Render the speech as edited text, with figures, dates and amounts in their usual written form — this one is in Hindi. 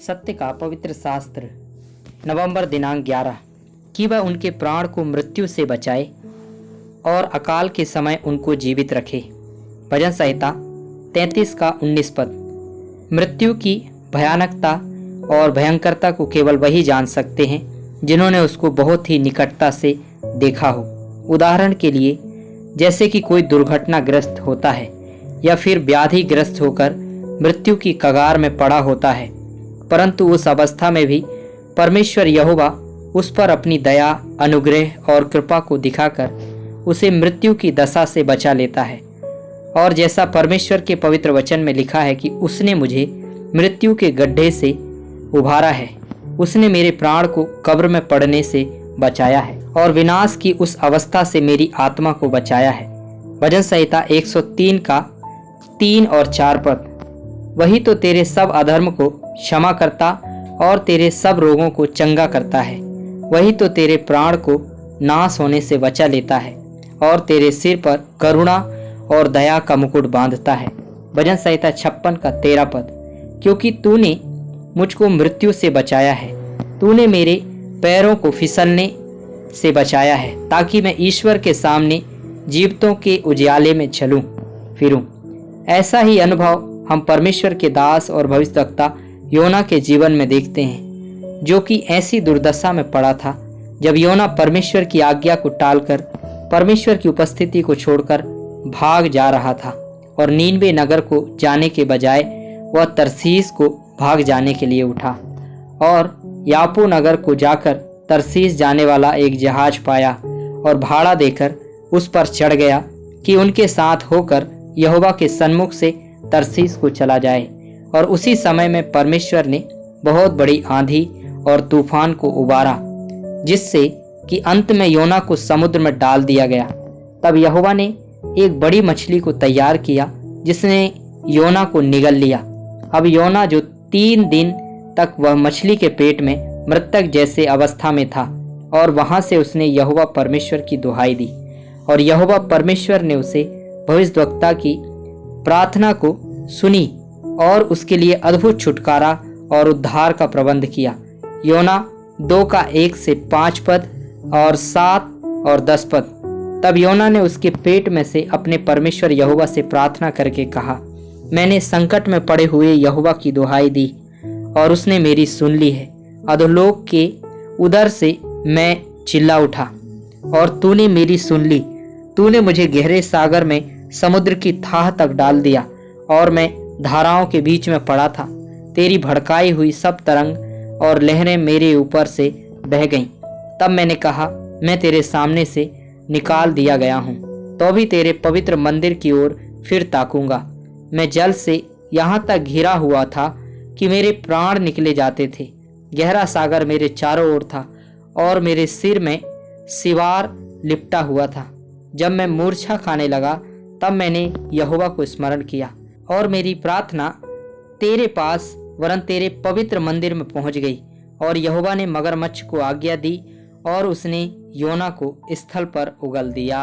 सत्य का पवित्र शास्त्र नवंबर दिनांक 11 कि वह उनके प्राण को मृत्यु से बचाए और अकाल के समय उनको जीवित रखे। भजन संहिता 33 का 19 पद। मृत्यु की भयानकता और भयंकरता को केवल वही जान सकते हैं जिन्होंने उसको बहुत ही निकटता से देखा हो। उदाहरण के लिए जैसे कि कोई दुर्घटनाग्रस्त होता है या फिर व्याधिग्रस्त होकर मृत्यु की कगार में पड़ा होता है, परंतु उस अवस्था में भी परमेश्वर यहोवा उस पर अपनी दया, अनुग्रह और कृपा को दिखाकर उसे मृत्यु की दशा से बचा लेता है। और जैसा परमेश्वर के पवित्र वचन में लिखा है कि उसने मुझे मृत्यु के गड्ढे से उभारा है, उसने मेरे प्राण को कब्र में पड़ने से बचाया है और विनाश की उस अवस्था से मेरी आत्मा को बचाया है। भजन संहिता 103 का 3 और 4 पद। वही तो तेरे सब अधर्म को क्षमा करता और तेरे सब रोगों को चंगा करता है। वही तो तेरे प्राण को नाश होने से बचा लेता है और तेरे सिर पर करुणा और दया का मुकुट बांधता है। भजन संहिता 56 का 13 पद। क्योंकि तूने मुझको मृत्यु से बचाया है, तूने मेरे पैरों को फिसलने से बचाया है, ताकि मैं ईश्वर के सामने जीवितों के उजियाले में चलूं फिरूं। ऐसा ही अनुभव हम परमेश्वर के दास और भविष्यवक्ता योना के जीवन में देखते हैं, जो कि ऐसी दुर्दशा में पड़ा था जब योना परमेश्वर की आज्ञा को टालकर परमेश्वर की उपस्थिति को छोड़कर भाग जा रहा था और नीनवे नगर को जाने के बजाय वह तरसीस को भाग जाने के लिए उठा और यापो नगर को जाकर तरसीस जाने वाला एक जहाज पाया और भाड़ा देकर उस पर चढ़ गया कि उनके साथ होकर यहोवा के सन्मुख से तरसीस को चला जाए। और उसी समय में परमेश्वर ने बहुत बड़ी आंधी और तूफान को उबारा, जिससे कि अंत में योना को समुद्र में डाल दिया गया। तब यहोवा ने एक बड़ी मछली को तैयार किया जिसने योना को निगल लिया। अब योना जो 3 दिन तक वह मछली के पेट में मृतक जैसे अवस्था में था, और वहां से उसने यहोवा परमेश्वर की दुहाई दी और यहोवा परमेश्वर ने उसे भविष्यद्वक्ता की प्रार्थना को सुनी और उसके लिए अद्भुत छुटकारा और उद्धार का प्रबंध किया। योना 2 का 1 से 5 पद और 7 और 10 पद। तब योना ने उसके पेट में से अपने परमेश्वर यहोवा से प्रार्थना करके कहा, मैंने संकट में पड़े हुए यहोवा की दुहाई दी और उसने मेरी सुन ली है। अधोलोक के उदर से मैं चिल्ला उठा और तूने मेरी सुन ली। तूने मुझे गहरे सागर में समुद्र की थाह तक डाल दिया और मैं धाराओं के बीच में पड़ा था। तेरी भड़काई हुई सब तरंग और लहरें मेरे ऊपर से बह गईं। तब मैंने कहा, मैं तेरे सामने से निकाल दिया गया हूँ, तो भी तेरे पवित्र मंदिर की ओर फिर ताकूंगा। मैं जल से यहाँ तक घिरा हुआ था कि मेरे प्राण निकले जाते थे। गहरा सागर मेरे चारों ओर था और मेरे सिर में सिवार लिपटा हुआ था। जब मैं मूर्छा खाने लगा तब मैंने यहोवा को स्मरण किया और मेरी प्रार्थना तेरे पास वरन तेरे पवित्र मंदिर में पहुंच गई। और यहोवा ने मगरमच्छ को आज्ञा दी और उसने योना को स्थल पर उगल दिया।